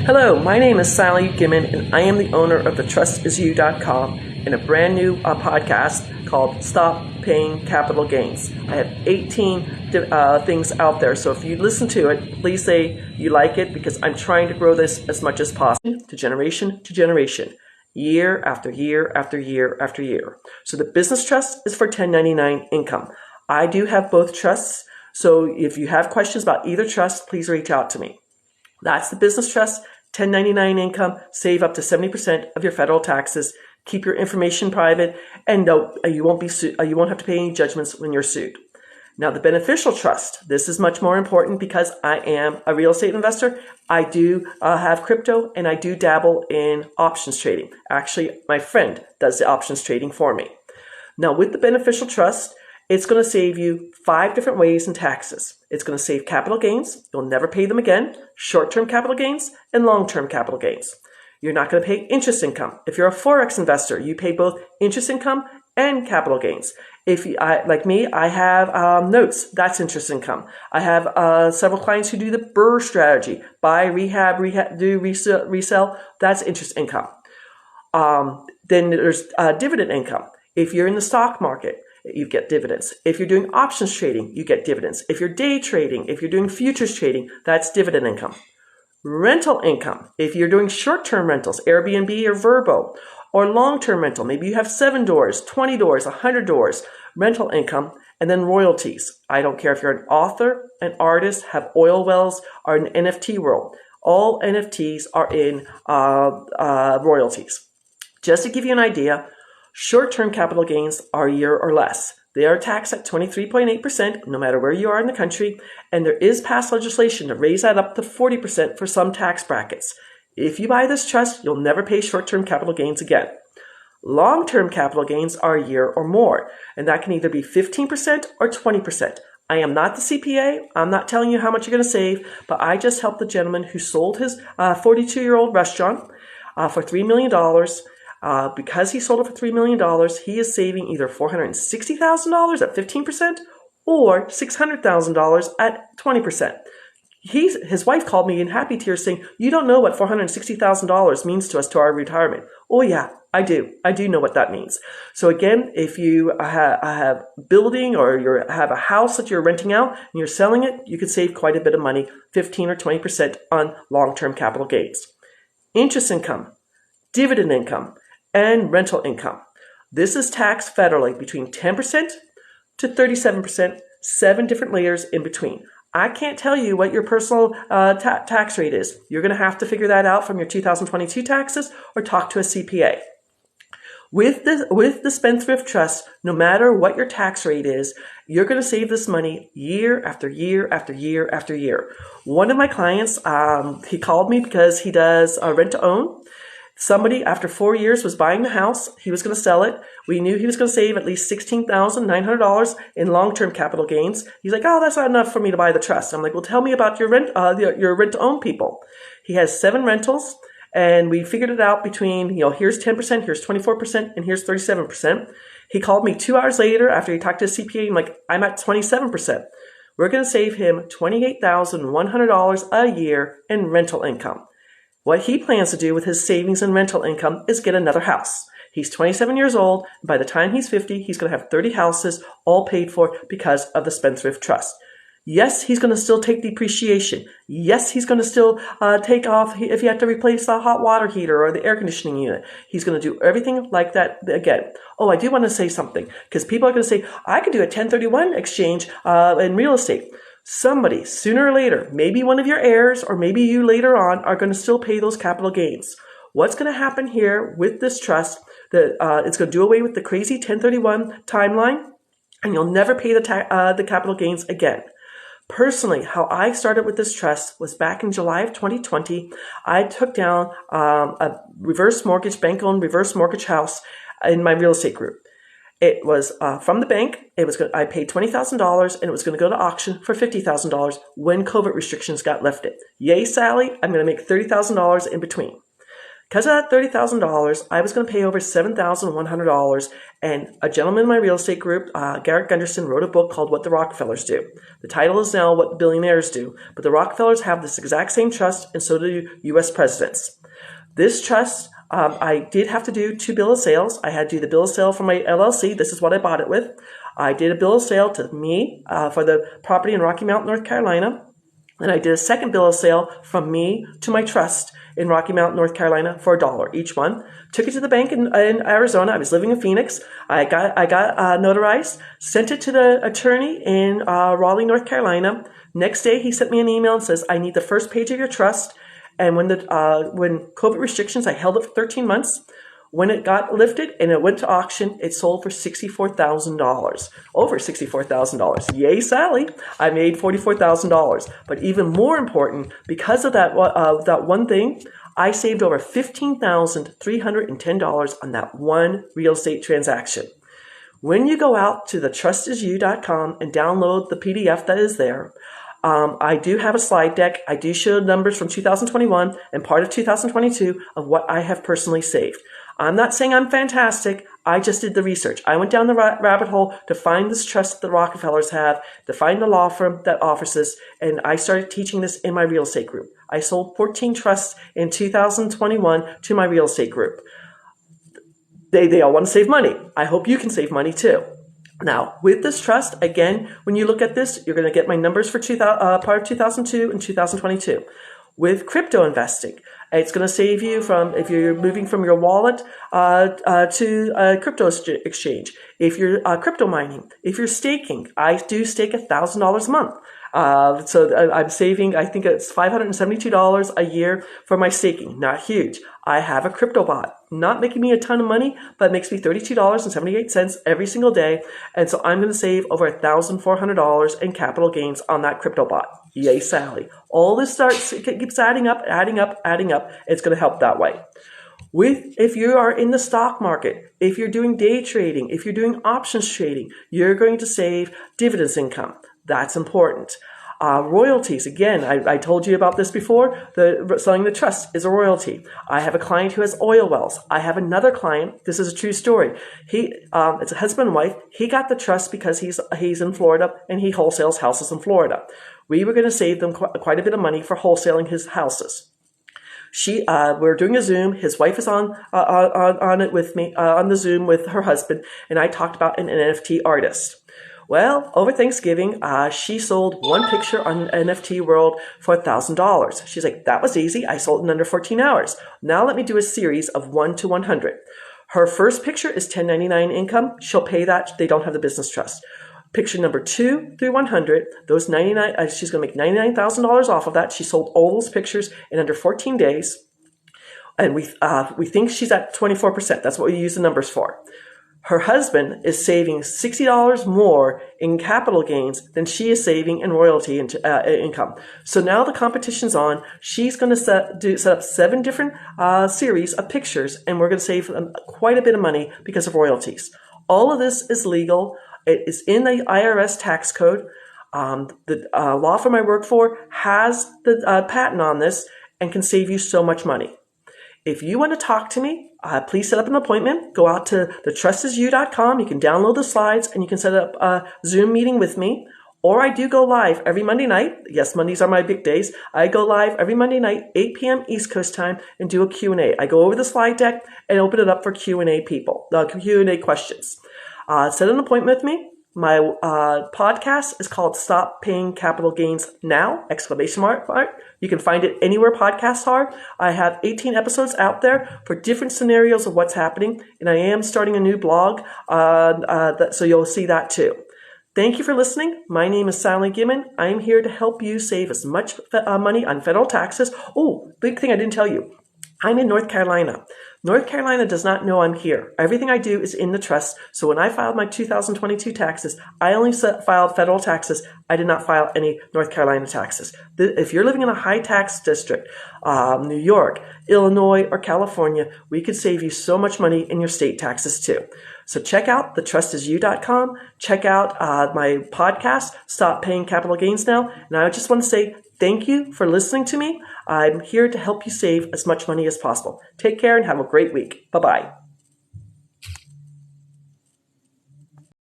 Hello, my name is Sally Gimmon, and I am the owner of the TrustIsYou.com and a brand new podcast called Stop Paying Capital Gains. I have 18 things out there, so if you listen to it, please say you like it, because I'm trying to grow this as much as possible to generation, year after year after year after year. So the business trust is for 1099 income. I do have both trusts, so if you have questions about either trust, please reach out to me. That's the business trust, 1099 income, save up to 70% of your federal taxes, keep your information private, and no, you won't have to pay any judgments when you're sued. Now, the beneficial trust, this is much more important because I am a real estate investor. I do have crypto, and I do dabble in options trading. Actually, my friend does the options trading for me. Now, with the beneficial trust, it's going to save you 5 different ways in taxes. It's going to save capital gains. You'll never pay them again. Short-term capital gains and long-term capital gains. You're not going to pay interest income. If you're a Forex investor, you pay both interest income and capital gains. If you, like me, I have notes. That's interest income. I have several clients who do the BRRRR strategy. Buy, rehab, do resell. That's interest income. Then there's dividend income. If you're in the stock market, you get dividends. If you're doing options trading, you get dividends. If you're day trading, if you're doing futures trading, that's dividend income. Rental income. If you're doing short-term rentals, Airbnb or Vrbo, or long-term rental, maybe you have 7 doors, 20 doors, 100 doors, rental income, and then royalties. I don't care if you're an author, an artist, have oil wells, or an NFT world. All NFTs are in royalties. Just to give you an idea, short-term capital gains are a year or less. They are taxed at 23.8% no matter where you are in the country, and there is passed legislation to raise that up to 40% for some tax brackets. If you buy this trust, you'll never pay short-term capital gains again. Long-term capital gains are a year or more, and that can either be 15% or 20%. I am not the CPA. I'm not telling you how much you're going to save, but I just helped the gentleman who sold his 42-year-old restaurant for $3 million. Because he sold it for $3 million, he is saving either $460,000 at 15% or $600,000 at 20%. His wife called me in happy tears saying, "You don't know what $460,000 means to us, to our retirement." Oh yeah, I do. I do know what that means. So again, if you have building or you have a house that you're renting out and you're selling it, you could save quite a bit of money, 15 or 20% on long-term capital gains. Interest income, dividend income, and rental income. This is taxed federally between 10% to 37%, 7 different layers in between. I can't tell you what your personal tax rate is. You're going to have to figure that out from your 2022 taxes or talk to a CPA. With the Spendthrift Trust, no matter what your tax rate is, you're going to save this money year after year after year after year. One of my clients, he called me because he does rent to own. Somebody, after 4 years, was buying the house. He was going to sell it. We knew he was going to save at least $16,900 in long-term capital gains. He's like, "Oh, that's not enough for me to buy the trust." I'm like, "Well, tell me about your rent-to-own people." He has 7 rentals, and we figured it out between, here's 10%, here's 24%, and here's 37%. He called me 2 hours later after he talked to his CPA. I'm like, "I'm at 27%. We're going to save him $28,100 a year in rental income. What he plans to do with his savings and rental income is get another house. He's 27 years old, and by the time he's 50, he's going to have 30 houses, all paid for because of the Spendthrift Trust. Yes, he's going to still take depreciation. Yes, he's going to still take off if you have to replace the hot water heater or the air conditioning unit. He's going to do everything like that again. Oh, I do want to say something, because people are going to say, "I could do a 1031 exchange in real estate." Somebody, sooner or later, maybe one of your heirs or maybe you later on, are going to still pay those capital gains. What's going to happen here with this trust, it's going to do away with the crazy 1031 timeline, and you'll never pay the capital gains again. Personally, how I started with this trust was back in July of 2020. I took down a reverse mortgage, bank-owned reverse mortgage house in my real estate group. It was from the bank. I paid $20,000, and it was going to go to auction for $50,000 when COVID restrictions got lifted. Yay, Sally! I'm going to make $30,000 in between. Because of that $30,000, I was going to pay over $7,100. And a gentleman in my real estate group, Garrett Gunderson, wrote a book called What the Rockefellers Do. The title is now What Billionaires Do. But the Rockefellers have this exact same trust, and so do U.S. presidents. This trust, I did have to do 2 bill of sales. I had to do the bill of sale for my LLC. This is what I bought it with. I did a bill of sale to me for the property in Rocky Mount, North Carolina. And I did a second bill of sale from me to my trust in Rocky Mount, North Carolina for $1 each one. Took it to the bank in Arizona. I was living in Phoenix. I got notarized, sent it to the attorney in Raleigh, North Carolina. Next day, he sent me an email and says, I need the first page of your trust. And when COVID restrictions, I held it for 13 months. When it got lifted and it went to auction, it sold for $64,000, over $64,000. Yay, Sally! I made $44,000. But even more important, because of that one thing, I saved over $15,310 on that one real estate transaction. When you go out to thetrustisisyou.com and download the PDF that is there, I do have a slide deck. I do show numbers from 2021 and part of 2022 of what I have personally saved. I'm not saying I'm fantastic. I just did the research. I went down the rabbit hole to find this trust that the Rockefellers have, to find the law firm that offers this, and I started teaching this in my real estate group. I sold 14 trusts in 2021 to my real estate group. They all want to save money. I hope you can save money too. Now, with this trust, again, when you look at this, you're going to get my numbers for part of 2002 and 2022. With crypto investing, it's going to save you from, if you're moving from your wallet to a crypto exchange, if you're crypto mining, if you're staking. I do stake $1,000 a month. So I'm saving, I think it's $572 a year for my staking. Not huge. I have a crypto bot, not making me a ton of money, but it makes me $32.78 every single day. And so I'm going to save over $1,400 in capital gains on that crypto bot. Yay, Sally. All this keeps adding up. It's going to help that way. If you are in the stock market, if you're doing day trading, if you're doing options trading, you're going to save dividends income. That's important. Royalties, again, I told you about this before. Selling the trust is a royalty. I have a client who has oil wells. I have another client. This is a true story. It's a husband and wife. He got the trust because he's in Florida and he wholesales houses in Florida. We were going to save them quite a bit of money for wholesaling his houses. We're doing a Zoom. His wife is on it with me, on the Zoom with her husband, and I talked about an NFT artist. Well, over Thanksgiving, she sold one picture on NFT World for $1,000. She's like, that was easy. I sold it in under 14 hours. Now let me do a series of 1 to 100. Her first picture is 1099 income. She'll pay that. They don't have the business trust. Picture number 2 through 100, those 99, she's going to make $99,000 off of that. She sold all those pictures in under 14 days. And we think she's at 24%. That's what we use the numbers for. Her husband is saving $60 more in capital gains than she is saving in royalty income. So now the competition's on. She's going to set up 7 different series of pictures, and we're going to save quite a bit of money because of royalties. All of this is legal. It is in the IRS Taxe Code. The law firm I work for has the patent on this and can save you so much money. If you want to talk to me, please set up an appointment. Go out to thetrustisisyou.com. You can download the slides and you can set up a Zoom meeting with me. Or I do go live every Monday night. Yes, Mondays are my big days. I go live every Monday night, 8 p.m. East Coast time, and do a Q&A. I go over the slide deck and open it up for Q&A questions. Set an appointment with me. My podcast is called Stop Paying Capital Gains Now! ! You can find it anywhere podcasts are. I have 18 episodes out there for different scenarios of what's happening, and I am starting a new blog, so you'll see that too. Thank you for listening. My name is Sally Gimmon. I am here to help you save as much money on federal taxes. Oh, big thing I didn't tell you. I'm in North Carolina. North Carolina does not know I'm here. Everything I do is in the trust. So when I filed my 2022 taxes, I only filed federal taxes. I did not file any North Carolina taxes. If you're living in a high tax district, New York, Illinois, or California, we could save you so much money in your state taxes too. So check out thetrustisisyou.com. Check out my podcast, Stop Paying Capital Gains Now. And I just want to say Thank you for listening to me. I'm here to help you save as much money as possible. Take care and have a great week. Bye-bye.